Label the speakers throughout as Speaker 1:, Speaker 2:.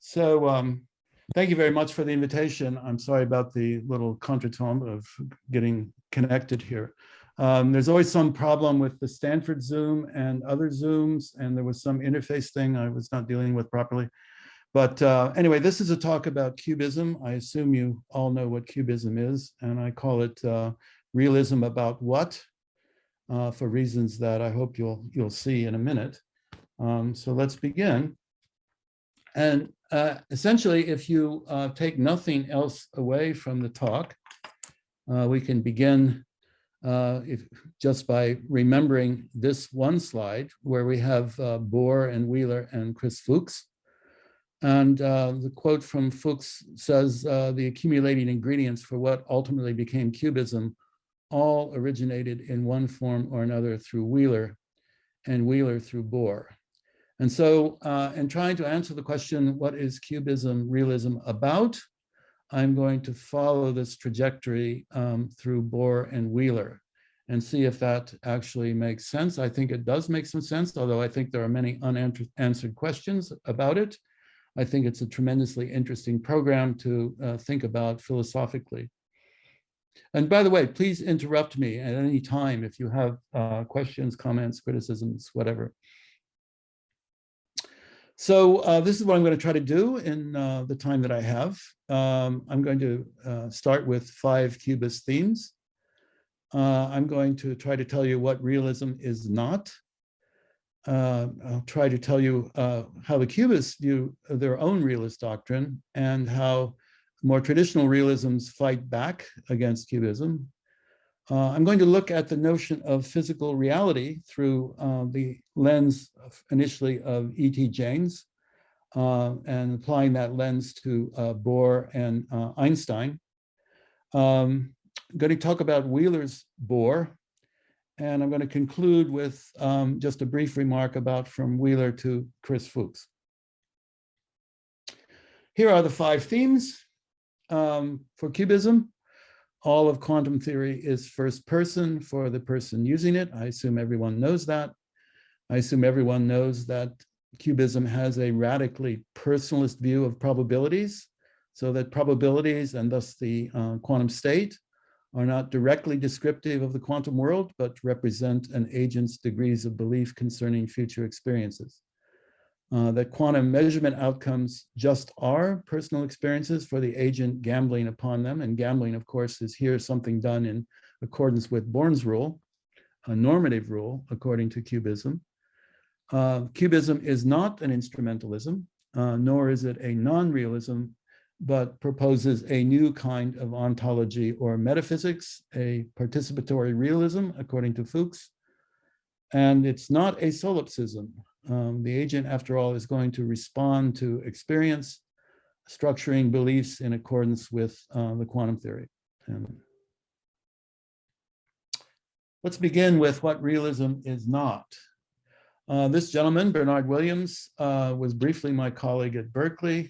Speaker 1: Thank you very much for the invitation. I'm sorry about the little contretemps of getting connected here. There's always some problem with the Stanford Zoom and other Zooms, and there was some interface thing I was not dealing with properly. But anyway, this is a talk about QBism. I assume you all know what QBism is, and I call it realism about what, for reasons that I hope you'll see in a minute. So let's begin. And essentially, if you take nothing else away from the talk, we can begin just by remembering this one slide where we have Bohr and Wheeler and Chris Fuchs. And the quote from Fuchs says, the accumulating ingredients for what ultimately became QBism all originated in one form or another through Wheeler, and Wheeler through Bohr. And so in trying to answer the question, what is QBism realism about? I'm going to follow this trajectory through Bohr and Wheeler and see if that actually makes sense. I think it does make some sense, although I think there are many unanswered questions about it. I think it's a tremendously interesting program to think about philosophically. And by the way, please interrupt me at any time if you have questions, comments, criticisms, whatever. So this is what I'm going to try to do in the time that I have. I'm going to start with 5 cubist themes. I'm going to try to tell you what realism is not. I'll try to tell you how the cubists view their own realist doctrine and how more traditional realisms fight back against cubism. I'm going to look at the notion of physical reality through the lens initially of E.T. Jaynes and applying that lens to Bohr and Einstein. I'm going to talk about Wheeler's Bohr, and I'm going to conclude with just a brief remark about from Wheeler to Chris Fuchs. Here are the 5 themes for cubism. All of quantum theory is first person for the person using it. I assume everyone knows that. I assume everyone knows that cubism has a radically personalist view of probabilities, so that probabilities and thus the quantum state are not directly descriptive of the quantum world, but represent an agent's degrees of belief concerning future experiences. That quantum measurement outcomes just are personal experiences for the agent gambling upon them. And gambling, of course, is here something done in accordance with Born's rule, a normative rule, according to QBism. QBism is not an instrumentalism, nor is it a non-realism, but proposes a new kind of ontology or metaphysics, a participatory realism, according to Fuchs. And it's not a solipsism. The agent, after all, is going to respond to experience, structuring beliefs in accordance with the quantum theory. Let's begin with what realism is not. This gentleman, Bernard Williams, was briefly my colleague at Berkeley.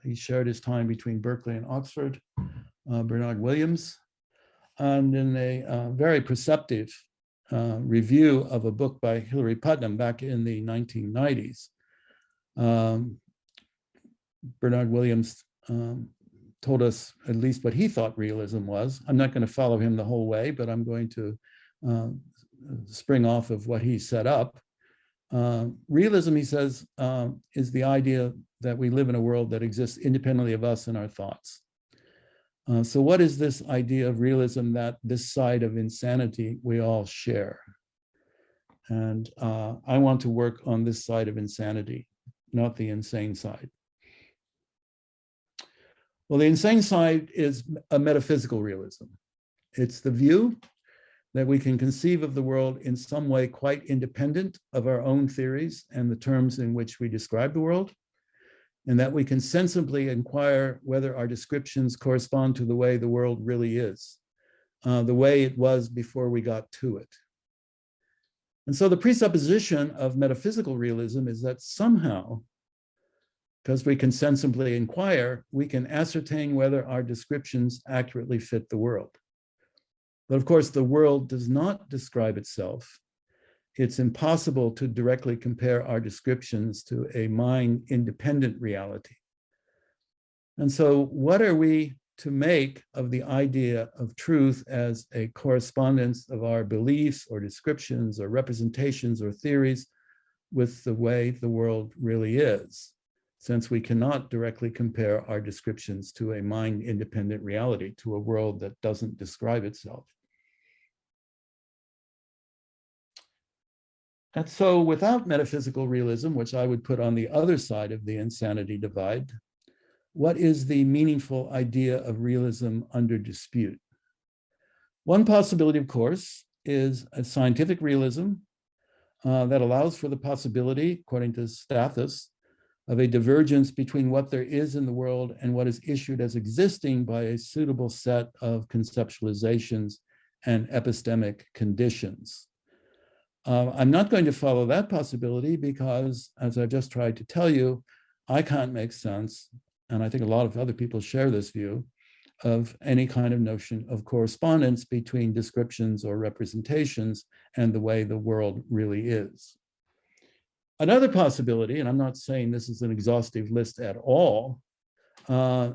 Speaker 1: He shared his time between Berkeley and Oxford, Bernard Williams. And in a very perceptive review of a book by Hilary Putnam back in the 1990s, Bernard Williams told us at least what he thought realism was. I'm not going to follow him the whole way, but I'm going to spring off of what he set up. Realism, he says, is the idea that we live in a world that exists independently of us and our thoughts. So what is this idea of realism, that this side of insanity we all share? And I want to work on this side of insanity, not the insane side. Well, the insane side is a metaphysical realism. It's the view that we can conceive of the world in some way quite independent of our own theories and the terms in which we describe the world, and that we can sensibly inquire whether our descriptions correspond to the way the world really is, the way it was before we got to it. And so the presupposition of metaphysical realism is that somehow, because we can sensibly inquire, we can ascertain whether our descriptions accurately fit the world. But of course, the world does not describe itself. It's impossible to directly compare our descriptions to a mind-independent reality. And so what are we to make of the idea of truth as a correspondence of our beliefs or descriptions or representations or theories with the way the world really is, since we cannot directly compare our descriptions to a mind-independent reality, to a world that doesn't describe itself? And so without metaphysical realism, which I would put on the other side of the insanity divide, what is the meaningful idea of realism under dispute? One possibility, of course, is a scientific realism that allows for the possibility, according to Stathis, of a divergence between what there is in the world and what is issued as existing by a suitable set of conceptualizations and epistemic conditions. I'm not going to follow that possibility because, as I just tried to tell you, I can't make sense, and I think a lot of other people share this view, of any kind of notion of correspondence between descriptions or representations and the way the world really is. Another possibility, and I'm not saying this is an exhaustive list at all,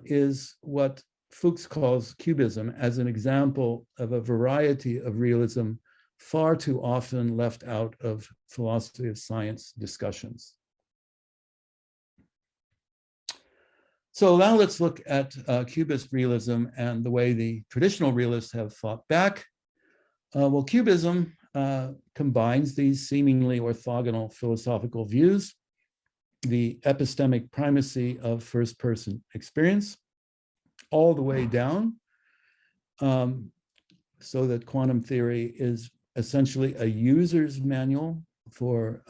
Speaker 1: is what Fuchs calls QBism as an example of a variety of realism far too often left out of philosophy of science discussions. So now let's look at cubist realism and the way the traditional realists have fought back. Well, cubism combines these seemingly orthogonal philosophical views, the epistemic primacy of first-person experience, all the way down, so that quantum theory is essentially a user's manual for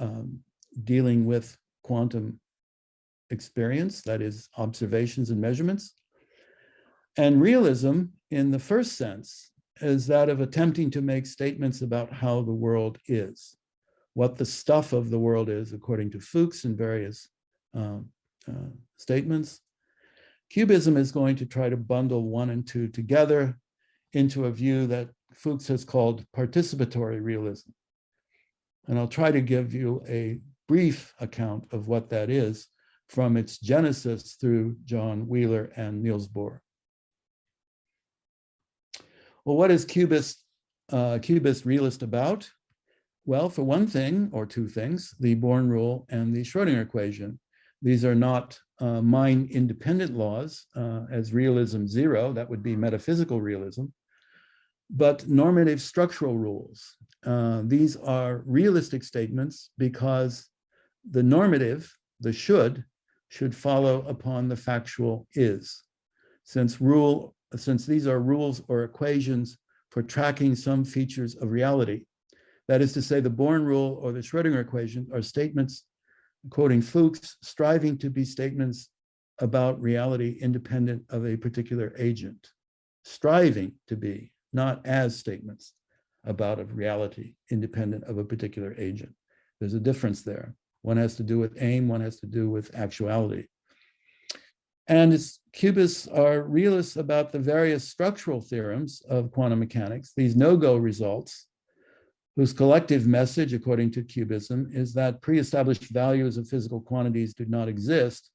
Speaker 1: dealing with quantum experience, that is, observations and measurements. And realism, in the first sense, is that of attempting to make statements about how the world is, what the stuff of the world is, according to Fuchs in various statements. QBism is going to try to bundle 1 and 2 together into a view that Fuchs has called participatory realism. And I'll try to give you a brief account of what that is from its genesis through John Wheeler and Niels Bohr. Well, what is QBist realist about? Well, for one thing, or two things, the Born rule and the Schrödinger equation. These are not mind-independent laws, as realism 0, that would be metaphysical realism, but normative structural rules. These are realistic statements because the normative, the should follow upon the factual is. Since these are rules or equations for tracking some features of reality, that is to say, the Born rule or the Schrödinger equation are statements, quoting Fuchs, striving to be statements about reality independent of a particular agent. Striving to be, not as statements about a reality independent of a particular agent. There's a difference there. One has to do with aim, one has to do with actuality. And QBists are realists about the various structural theorems of quantum mechanics, these no-go results, whose collective message, according to QBism, is that pre-established values of physical quantities do not exist,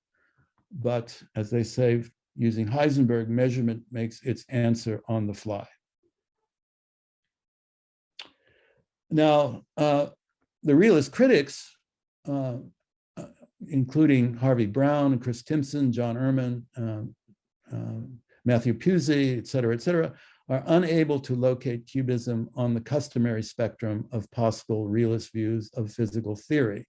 Speaker 1: but, as they say, using Heisenberg, measurement makes its answer on the fly. Now, the realist critics, including Harvey Brown and Chris Timpson, John Ehrman, Matthew Pusey, et cetera, are unable to locate QBism on the customary spectrum of possible realist views of physical theory.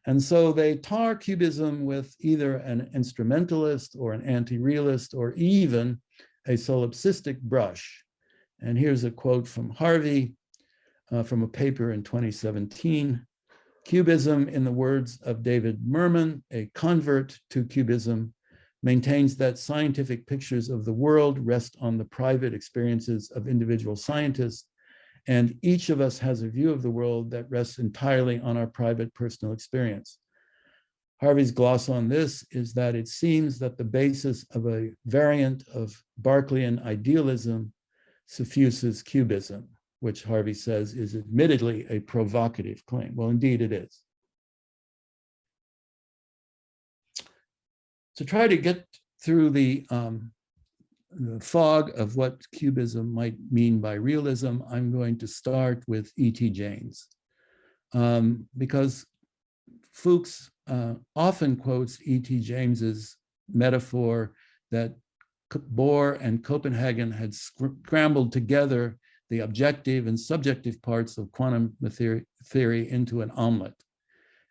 Speaker 1: And so they tar QBism with either an instrumentalist or an anti-realist or even a solipsistic brush. And here's a quote from Harvey from a paper in 2017. QBism, in the words of David Merman, a convert to QBism, maintains that scientific pictures of the world rest on the private experiences of individual scientists, and each of us has a view of the world that rests entirely on our private personal experience. Harvey's gloss on this is that it seems that the basis of a variant of Berkeleyan idealism suffuses QBism, which Harvey says is admittedly a provocative claim. Well, indeed it is. To try to get through the fog of what QBism might mean by realism, I'm going to start with E.T. James, because Fuchs often quotes E.T. James's metaphor that Bohr and Copenhagen had scrambled together the objective and subjective parts of quantum theory into an omelet.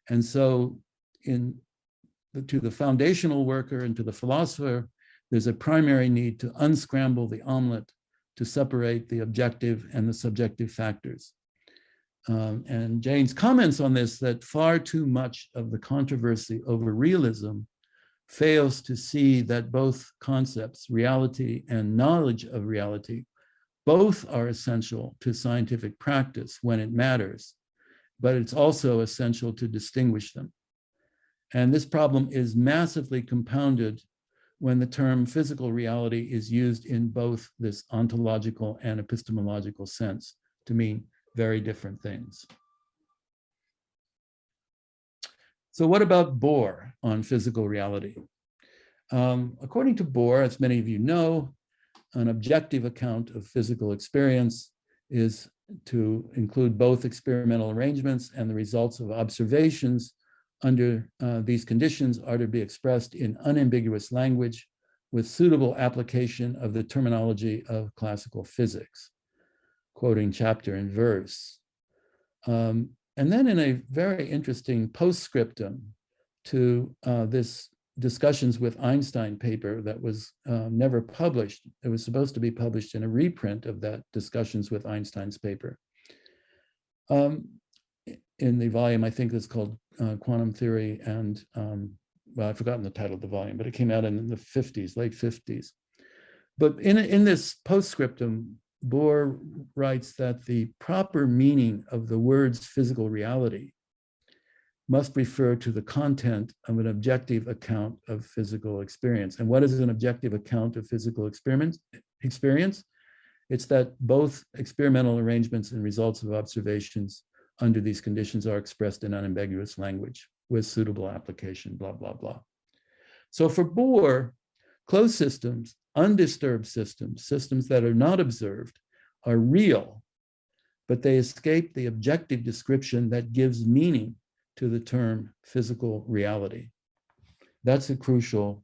Speaker 1: And so to the foundational worker and to the philosopher, there's a primary need to unscramble the omelet to separate the objective and the subjective factors. And James comments on this, that far too much of the controversy over realism fails to see that both concepts, reality and knowledge of reality, both are essential to scientific practice when it matters, but it's also essential to distinguish them. And this problem is massively compounded when the term physical reality is used in both this ontological and epistemological sense to mean very different things. So what about Bohr on physical reality? According to Bohr, as many of you know, an objective account of physical experience is to include both experimental arrangements and the results of observations under these conditions are to be expressed in unambiguous language with suitable application of the terminology of classical physics, quoting chapter and verse. And then in a very interesting postscriptum to this discussions with Einstein paper that was never published, it was supposed to be published in a reprint of that discussions with Einstein's paper. In the volume, I think it's called Quantum Theory and, well, I've forgotten the title of the volume, but it came out in the 50s, late 50s. But in this postscriptum, Bohr writes that the proper meaning of the words physical reality must refer to the content of an objective account of physical experience. And what is an objective account of physical experience? It's that both experimental arrangements and results of observations under these conditions are expressed in unambiguous language with suitable application, blah, blah, blah. So for Bohr, closed systems, undisturbed systems, systems that are not observed, are real, but they escape the objective description that gives meaning to the term physical reality. That's a crucial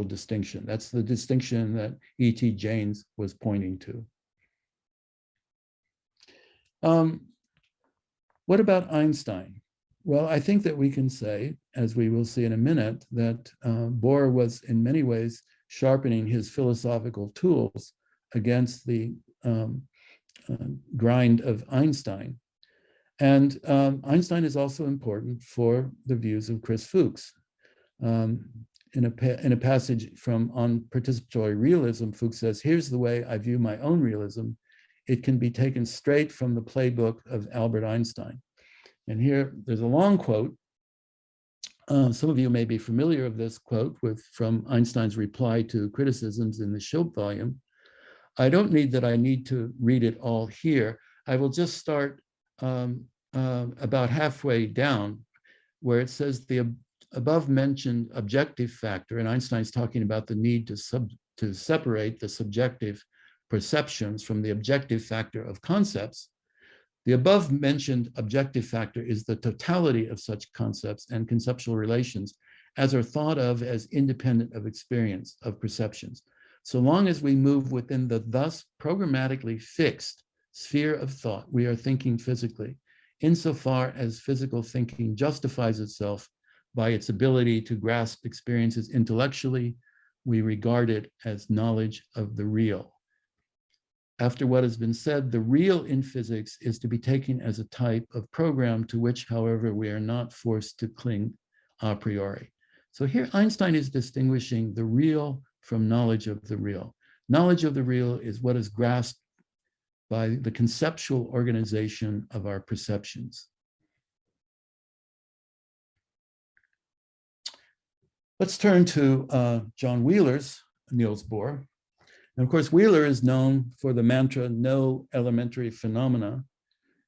Speaker 1: distinction. That's the distinction that E.T. James was pointing to. What about Einstein? Well, I think that we can say, as we will see in a minute, that Bohr was in many ways sharpening his philosophical tools against the grind of Einstein. And Einstein is also important for the views of Chris Fuchs. In a passage from On Participatory Realism, Fuchs says, "Here's the way I view my own realism. It can be taken straight from the playbook of Albert Einstein." And here, there's a long quote. Some of you may be familiar with this quote from Einstein's reply to criticisms in the Schilp volume. I don't need to read it all here. I will just start about halfway down, where it says the above mentioned objective factor, and Einstein's talking about the need to separate the subjective perceptions from the objective factor of concepts. The above mentioned objective factor is the totality of such concepts and conceptual relations as are thought of as independent of experience, of perceptions. So long as we move within the thus programmatically fixed sphere of thought, we are thinking physically, insofar as physical thinking justifies itself by its ability to grasp experiences intellectually, we regard it as knowledge of the real. After what has been said, the real in physics is to be taken as a type of program to which, however, we are not forced to cling a priori. So here Einstein is distinguishing the real from knowledge of the real. Knowledge of the real is what is grasped by the conceptual organization of our perceptions. Let's turn to John Wheeler's Niels Bohr. And of course, Wheeler is known for the mantra, no elementary phenomena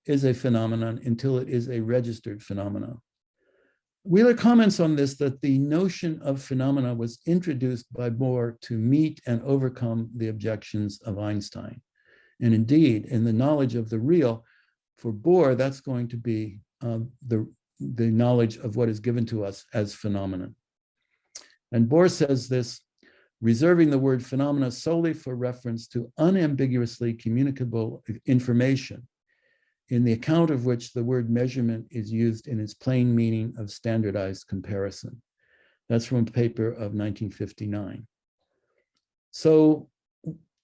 Speaker 1: is a phenomenon until it is a registered phenomenon. Wheeler comments on this that the notion of phenomena was introduced by Bohr to meet and overcome the objections of Einstein. And indeed, in the knowledge of the real, for Bohr, that's going to be the knowledge of what is given to us as phenomena. And Bohr says this, reserving the word phenomena solely for reference to unambiguously communicable information, in the account of which the word measurement is used in its plain meaning of standardized comparison. That's from a paper of 1959. So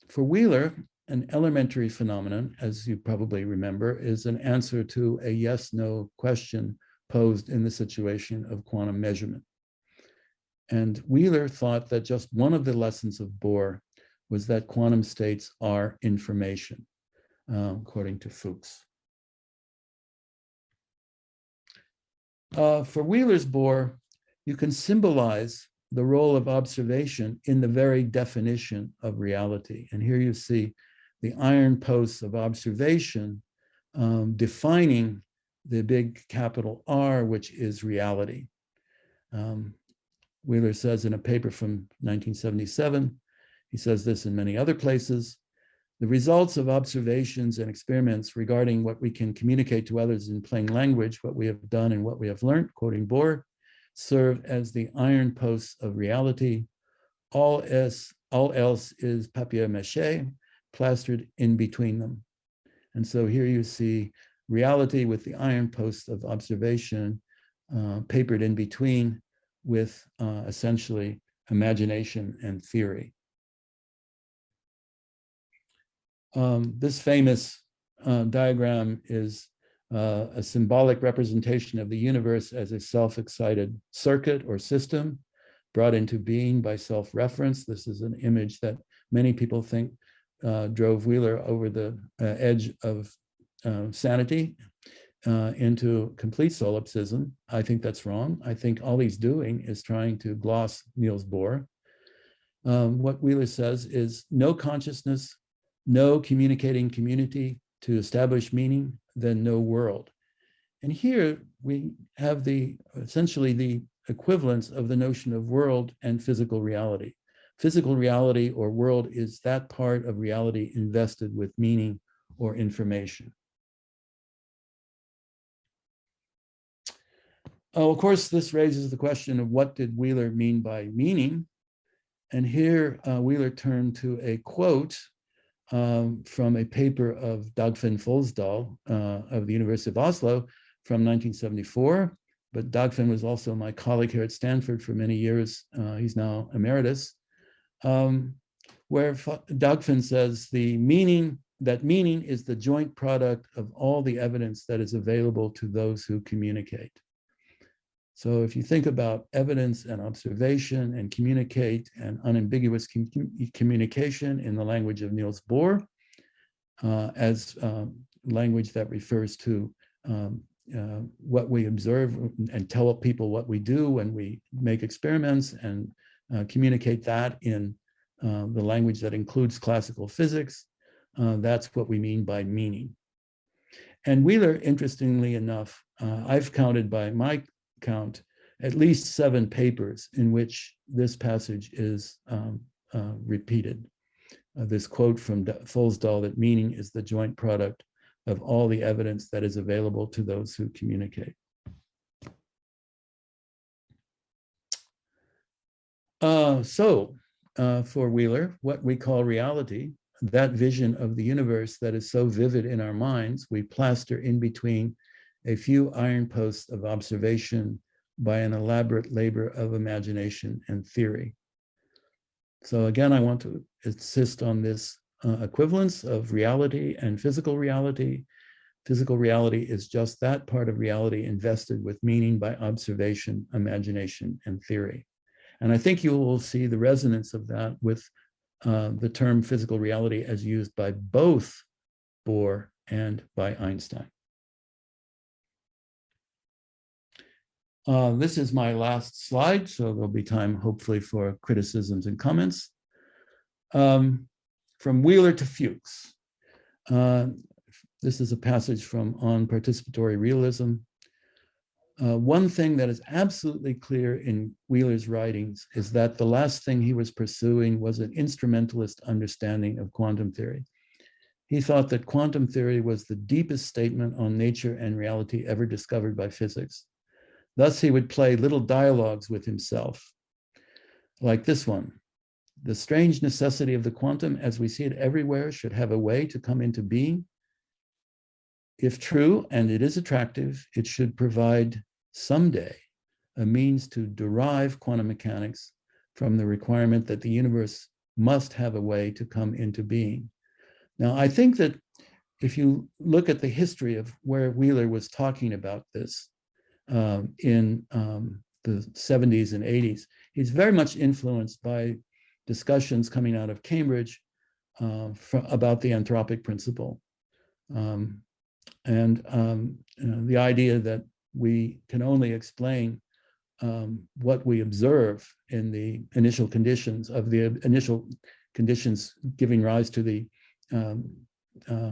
Speaker 1: for Wheeler, an elementary phenomenon, as you probably remember, is an answer to a yes-no question posed in the situation of quantum measurement. And Wheeler thought that just one of the lessons of Bohr was that quantum states are information, according to Fuchs. For Wheeler's Bohr, you can symbolize the role of observation in the very definition of reality. And here you see the iron posts of observation defining the big capital R, which is reality. Wheeler says in a paper from 1977, he says this in many other places, the results of observations and experiments regarding what we can communicate to others in plain language, what we have done and what we have learned, quoting Bohr, serve as the iron posts of reality. All else is papier-mâché, plastered in between them. And so here you see reality with the iron posts of observation papered in between with essentially imagination and theory. This famous diagram is a symbolic representation of the universe as a self-excited circuit or system brought into being by self-reference. This is an image that many people think drove Wheeler over the edge of sanity into complete solipsism. I think that's wrong. I think all he's doing is trying to gloss Niels Bohr. What Wheeler says is no consciousness, no communicating community to establish meaning, then no world. And here we have essentially the equivalence of the notion of world and physical reality. Physical reality or world is that part of reality invested with meaning or information. Oh, of course, this raises the question of what did Wheeler mean by meaning? And here Wheeler turned to a quote from a paper of Dagfinn Folsdal of the University of Oslo from 1974. But Dagfinn was also my colleague here at Stanford for many years. He's now emeritus, where Dagfinn says that meaning is the joint product of all the evidence that is available to those who communicate. So if you think about evidence and observation and communicate and unambiguous communication in the language of Niels Bohr as language that refers to what we observe and tell people what we do when we make experiments and communicate that in the language that includes classical physics, that's what we mean by meaning. And Wheeler, interestingly enough, I've counted by my count at least 7 papers in which this passage is repeated. This quote from Folsdal that meaning is the joint product of all the evidence that is available to those who communicate. For Wheeler, what we call reality, that vision of the universe that is so vivid in our minds, we plaster in between a few iron posts of observation by an elaborate labor of imagination and theory. So again, I want to insist on this equivalence of reality and physical reality. Physical reality is just that part of reality invested with meaning by observation, imagination, and theory. And I think you will see the resonance of that with the term physical reality as used by both Bohr and by Einstein. This is my last slide, so there'll be time, hopefully, for criticisms and comments. From Wheeler to Fuchs. This is a passage from On Participatory Realism. One thing that is absolutely clear in Wheeler's writings is that the last thing he was pursuing was an instrumentalist understanding of quantum theory. He thought that quantum theory was the deepest statement on nature and reality ever discovered by physics. Thus, he would play little dialogues with himself, like this one. The strange necessity of the quantum as we see it everywhere should have a way to come into being. If true, and it is attractive, it should provide someday a means to derive quantum mechanics from the requirement that the universe must have a way to come into being. Now, I think that if you look at the history of where Wheeler was talking about this in the 70s and 80s, he's very much influenced by discussions coming out of Cambridge about the anthropic principle. The idea that we can only explain what we observe in the initial conditions giving rise to the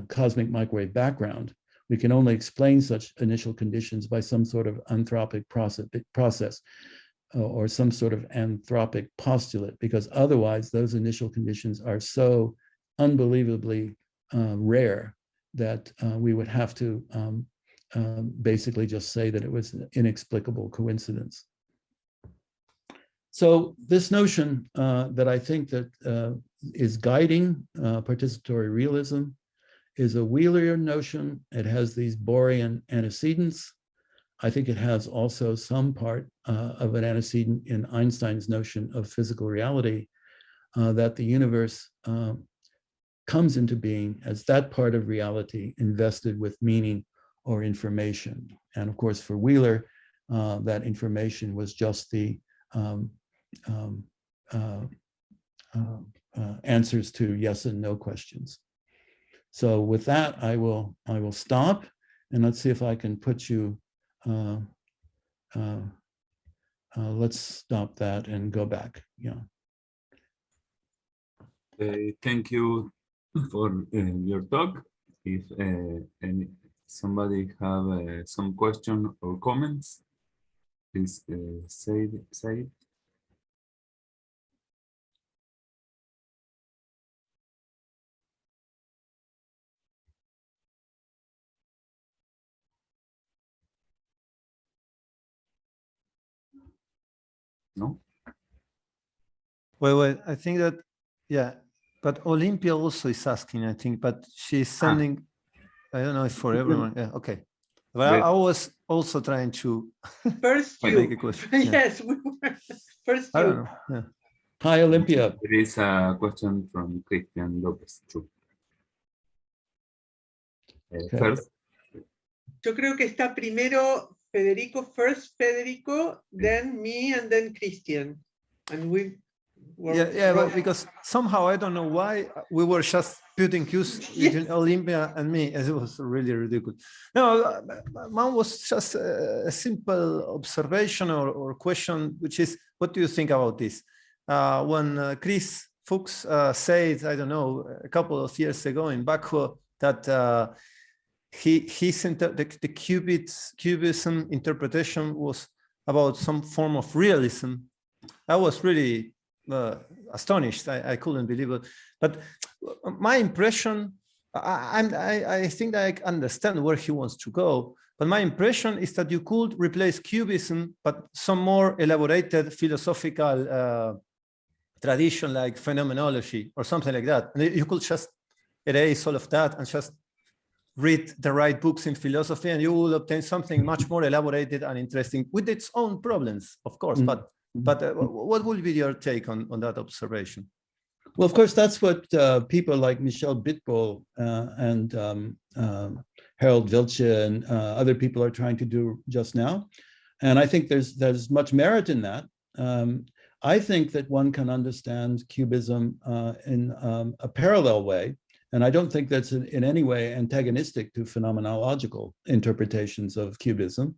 Speaker 1: cosmic microwave background. We can only explain such initial conditions by some sort of anthropic process or some sort of anthropic postulate, because otherwise those initial conditions are so unbelievably rare that we would have to basically just say that it was an inexplicable coincidence. So this notion that I think that is guiding participatory realism is a Wheelerian notion. It has these Bohrian antecedents. I think it has also some part of an antecedent in Einstein's notion of physical reality, that the universe comes into being as that part of reality invested with meaning or information. And of course, for Wheeler, that information was just the answers to yes and no questions. So with that, I will stop, and let's see if I can put you. Let's stop that and go back. Yeah.
Speaker 2: Thank you for your talk. If somebody have some question or comments, please say it. No?
Speaker 3: Well, I think that, yeah, but Olympia also is asking, I think, but she's sending, I don't know if for everyone. Yeah, okay. But I was also trying to
Speaker 4: First
Speaker 3: make a question. Yeah.
Speaker 4: Yes, we were. First
Speaker 3: I
Speaker 4: you.
Speaker 3: don't know. Yeah.
Speaker 1: Hi, Olympia.
Speaker 2: There is a question from Christian Lopez too.
Speaker 1: Okay.
Speaker 2: First,
Speaker 4: Yo creo que está primero Federico, first Federico, then me, and then Christian. And we were
Speaker 3: But because somehow, I don't know why, we were just putting cues between Olympia and me, as it was really ridiculous. No, mine was just a simple observation or question, which is, what do you think about this? When Chris Fuchs said, I don't know, a couple of years ago in Baku, that the QBism interpretation was about some form of realism, I was really astonished. I couldn't believe it. But my impression, I think that I understand where he wants to go. But my impression is that you could replace QBism, but some more elaborated philosophical tradition like phenomenology or something like that. And you could just erase all of that and just read the right books in philosophy, and you will obtain something much more elaborated and interesting with its own problems, of course. But what would be your take on that observation?
Speaker 1: Well, of course, that's what people like Michel Bitbol and Harold Wiltje and other people are trying to do just now. And I think there's much merit in that. I think that one can understand QBism in a parallel way. And I don't think that's in any way antagonistic to phenomenological interpretations of QBism.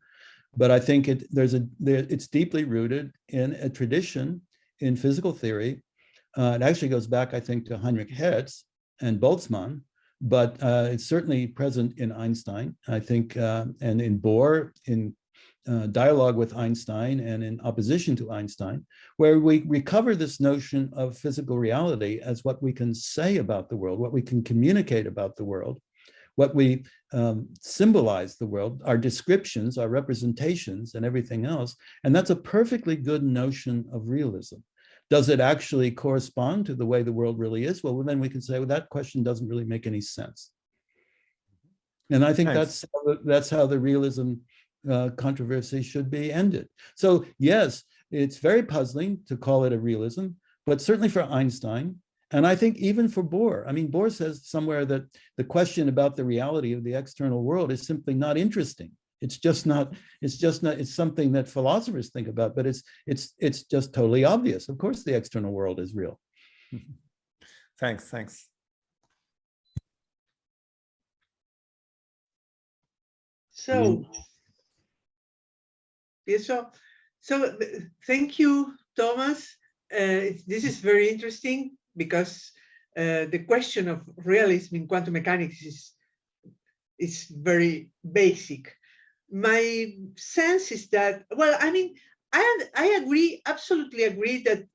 Speaker 1: But I think it's deeply rooted in a tradition in physical theory. It actually goes back, I think, to Heinrich Hertz and Boltzmann, but it's certainly present in Einstein, I think, and in Bohr, in dialogue with Einstein and in opposition to Einstein, where we recover this notion of physical reality as what we can say about the world, what we can communicate about the world, what we symbolize the world, our descriptions, our representations, and everything else. And that's a perfectly good notion of realism. Does it actually correspond to the way the world really is? Well, then we can say, well, that question doesn't really make any sense. And I think that's how the realism controversy should be ended. So yes, it's very puzzling to call it a realism, but certainly for Einstein, and I think even for Bohr. I mean, Bohr says somewhere that the question about the reality of the external world is simply not interesting. It's something that philosophers think about, but it's just totally obvious. Of course, the external world is real.
Speaker 3: Thanks.
Speaker 4: So, thank you, Thomas. This is very interesting because the question of realism in quantum mechanics is very basic. My sense is that, well, I mean, I agree, absolutely agree that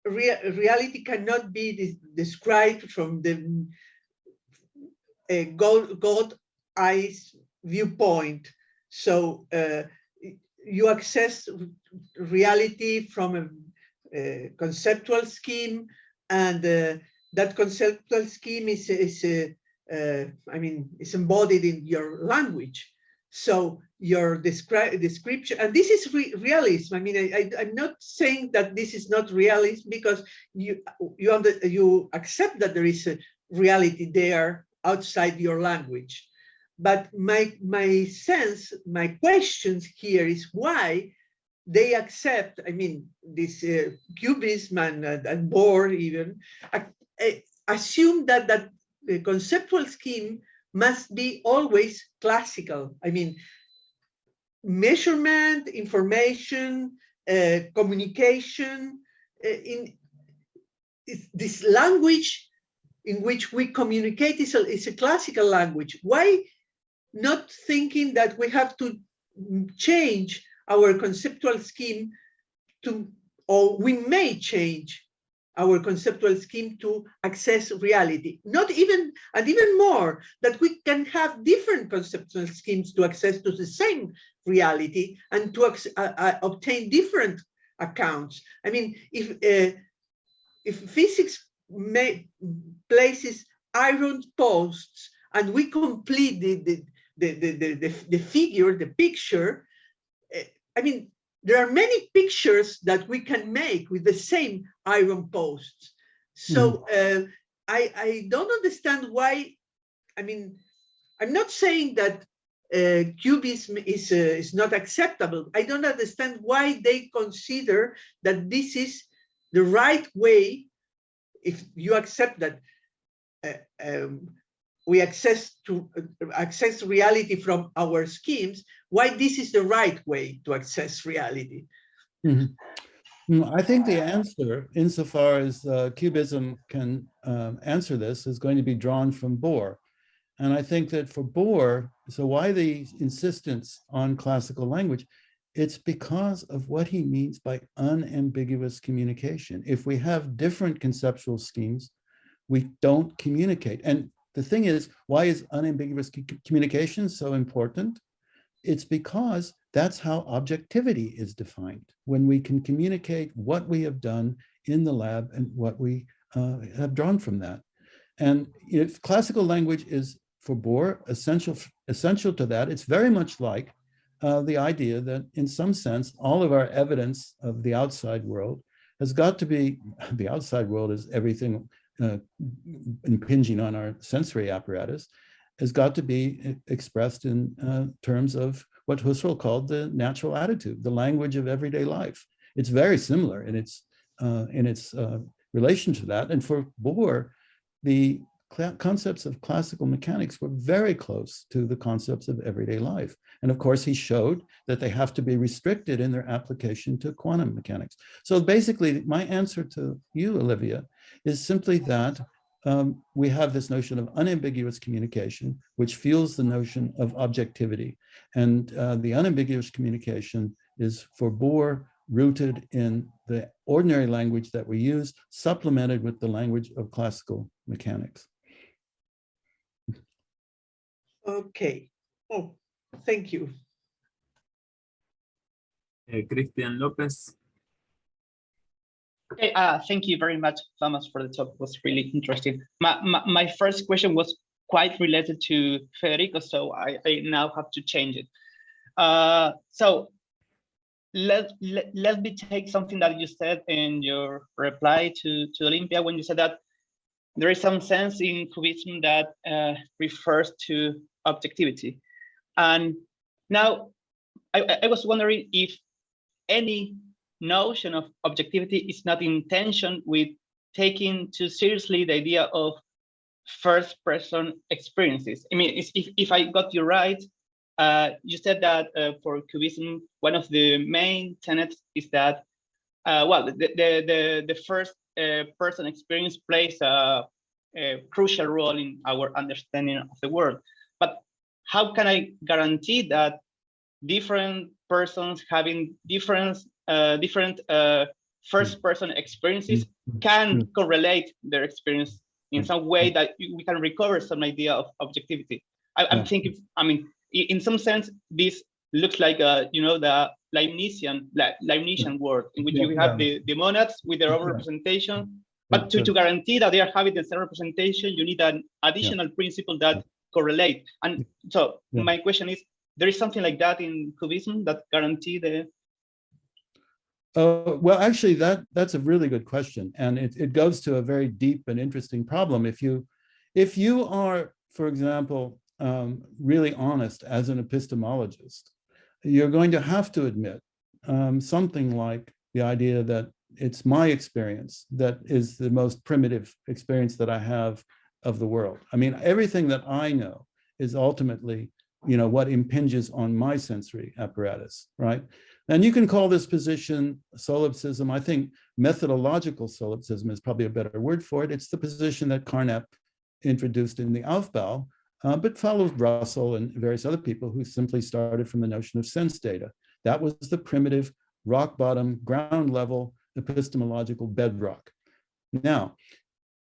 Speaker 4: reality cannot be described from the God eyes viewpoint. So you access reality from a conceptual scheme, and that conceptual scheme is embodied in your language. So your description, and this is realism. I mean, I'm not saying that this is not realism, because you accept that there is a reality there outside your language. But my sense, my questions here is why they accept, I mean, this QBism and Bohr even, assume that the conceptual scheme must be always classical. I mean, measurement, information, communication, in this language in which we communicate is a classical language. Why not thinking that we have to change our conceptual scheme or we may change our conceptual scheme to access reality? Not even, and even more, that we can have different conceptual schemes to access to the same reality and to obtain different accounts. I mean, if physics places iron posts and we complete the figure, the picture, I mean, there are many pictures that we can make with the same iron posts. So I don't understand why. I mean, I'm not saying that QBism is not acceptable. I don't understand why they consider that this is the right way. If you accept that we access reality from our schemes, why this is the right way to access reality?
Speaker 1: I think the answer, insofar as QBism can answer this, is going to be drawn from Bohr. And I think that for Bohr, so why the insistence on classical language? It's because of what he means by unambiguous communication. If we have different conceptual schemes, we don't communicate. And the thing is, why is unambiguous communication so important? It's because that's how objectivity is defined, when we can communicate what we have done in the lab and what we have drawn from that. And if classical language is, for Bohr, essential to that, it's very much like the idea that, in some sense, all of our evidence of the outside world has got to be, the outside world is everything impinging on our sensory apparatus, has got to be expressed in terms of what Husserl called the natural attitude, the language of everyday life. It's very similar in its relation to that. And for Bohr, the concepts of classical mechanics were very close to the concepts of everyday life. And of course, he showed that they have to be restricted in their application to quantum mechanics. So basically, my answer to you, Olivia, is simply that we have this notion of unambiguous communication, which fuels the notion of objectivity. And the unambiguous communication is, for Bohr, rooted in the ordinary language that we use, supplemented with the language of classical mechanics.
Speaker 4: Okay. Oh, thank you.
Speaker 2: Christian Lopez.
Speaker 5: Okay, thank you very much, Thomas, for the talk. It was really interesting. My first question was quite related to Federico, so I now have to change it. So let me take something that you said in your reply to Olympia, when you said that there is some sense in QBism that refers to objectivity. And now I was wondering if any notion of objectivity is not in tension with taking too seriously the idea of first-person experiences. I mean, if I got you right, you said that for QBism, one of the main tenets is that, well, the first person experience plays a crucial role in our understanding of the world. But how can I guarantee that different persons having different first-person experiences can correlate their experience in some way that we can recover some idea of objectivity? I'm thinking, I mean, in some sense, this looks like you know, the Leibnizian world, in which we have the monads with their own representation. But to guarantee that they are having the same representation, you need an additional principle that correlate. And so my question is, there is something like that in QBism that guarantee the...
Speaker 1: Well, actually, that's a really good question. And it goes to a very deep and interesting problem. If you are, for example, really honest as an epistemologist, you're going to have to admit something like the idea that it's my experience that is the most primitive experience that I have of the world. I mean, everything that I know is ultimately, you know, what impinges on my sensory apparatus, right? And you can call this position solipsism. I think methodological solipsism is probably a better word for it. It's the position that Carnap introduced in the Aufbau, but followed Russell and various other people who simply started from the notion of sense data. That was the primitive, rock bottom, ground level epistemological bedrock. Now,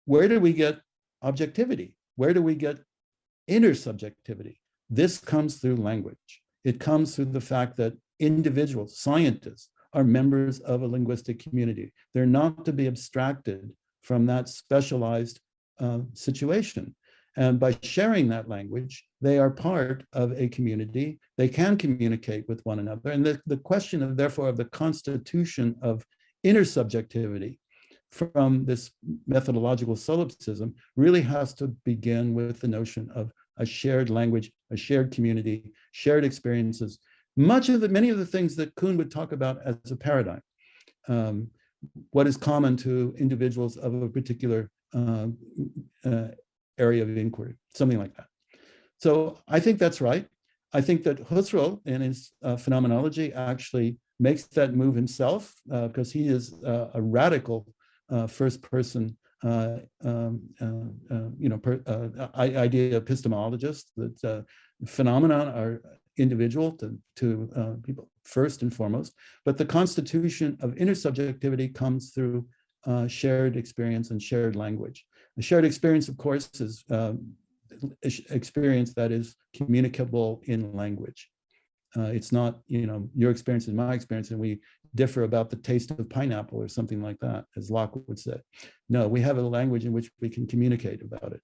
Speaker 1: where do we get objectivity? Where do we get intersubjectivity? This comes through language. It comes through the fact that individuals, scientists, are members of a linguistic community. They're not to be abstracted from that specialized situation. And by sharing that language, they are part of a community. They can communicate with one another. And the question of, therefore, of the constitution of intersubjectivity from this methodological solipsism really has to begin with the notion of a shared language, a shared community, shared experiences. Many of the things that Kuhn would talk about as a paradigm, what is common to individuals of a particular area of inquiry, something like that. So I think that's right. I think that Husserl, in his phenomenology, actually makes that move himself because he is a radical first-person idea epistemologist, that phenomena are individual to people first and foremost, but the constitution of intersubjectivity comes through shared experience and shared language. The shared experience, of course, is experience that is communicable in language. It's not, you know, your experience is my experience and we differ about the taste of pineapple or something like that, as Locke would say. No, we have a language in which we can communicate about it.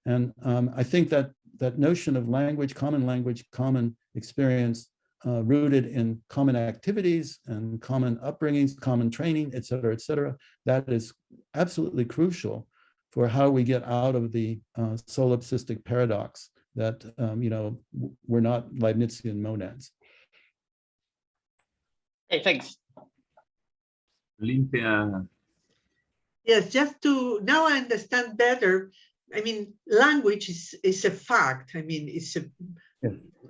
Speaker 1: And I think that that notion of language, common experience, rooted in common activities and common upbringings, common training, et cetera, that is absolutely crucial for how we get out of the solipsistic paradox that, you know, we're not Leibnizian monads.
Speaker 5: Hey, thanks.
Speaker 2: Olympia.
Speaker 4: Yes, just to, now I understand better. I mean, language is a fact. I mean, it's a,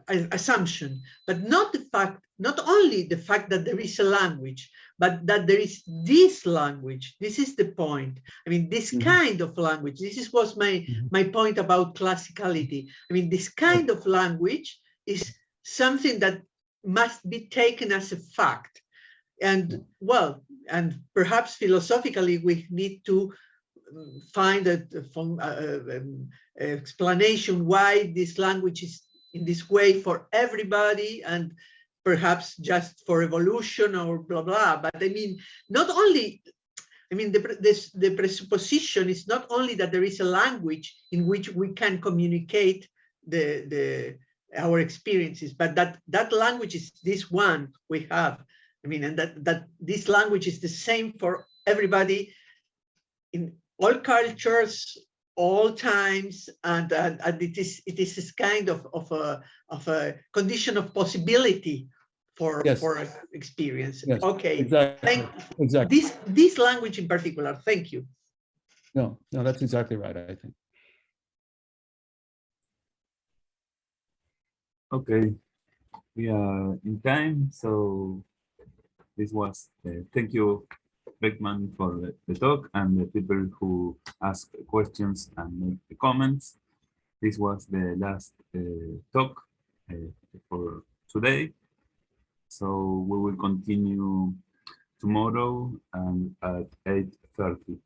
Speaker 4: assumption, but not the fact, not only the fact that there is a language, but that there is this language. This is the point. I mean, this kind of language, was my point about classicality. I mean, this kind of language is something that must be taken as a fact. And well, and perhaps philosophically, we need to find an explanation why this language is in this way for everybody, and perhaps just for evolution or blah, blah. But I mean, not only, I mean, the presupposition is not only that there is a language in which we can communicate our experiences, but that language is this one we have. I mean, and that this language is the same for everybody in all cultures, all times, and it is this kind of a condition of possibility for experience.
Speaker 1: Yes,
Speaker 4: Okay,
Speaker 1: exactly.
Speaker 4: This language in particular. Thank you.
Speaker 1: No, that's exactly right, I think.
Speaker 2: Okay, we are in time, so this was thank you, Ryckman, for the talk, and the people who asked questions and made the comments. This was the last talk for today. So we will continue tomorrow and at 8:30.